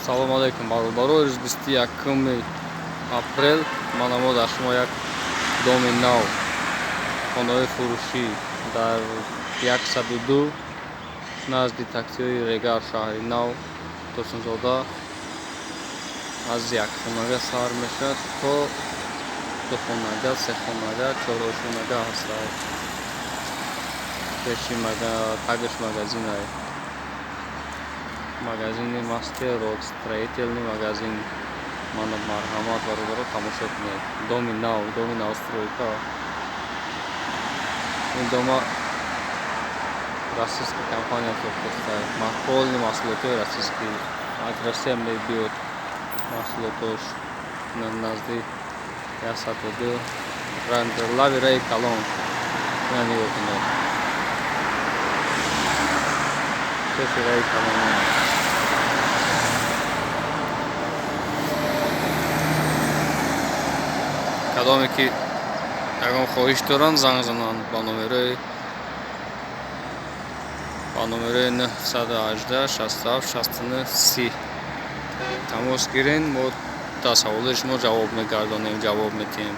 Салом алейкум, баро. 21 апрел манамо дар шумо як доми нав хонаҳои фурӯшӣ дар 102 назди таксиҳои Регар шаҳри Нав Турсунзода аз як хонага сар мешавад то ду хонага, се хонага, чорхонага ҳастад. Пеши тагиш магазин ай. Магазини Мастерот, строительный магазин. Мана марҳамат бародаро тамошо кунед. Доми Новстройка. Ин дома российская компания сохтастад. Полный маҳсулотҳои российский. Аз Россия мебиёд маҳсулотош назди 102 лави раи калон. Ина нигоҳ кунед. Пеши раи калон. кадоме ки ягон хоҳиш доранд занг зананд ба номерои 918 67 69 30 тамос гирен. мо тасаввулаи шумо ҷавоб мегардонем, ҷавоб медиҳем.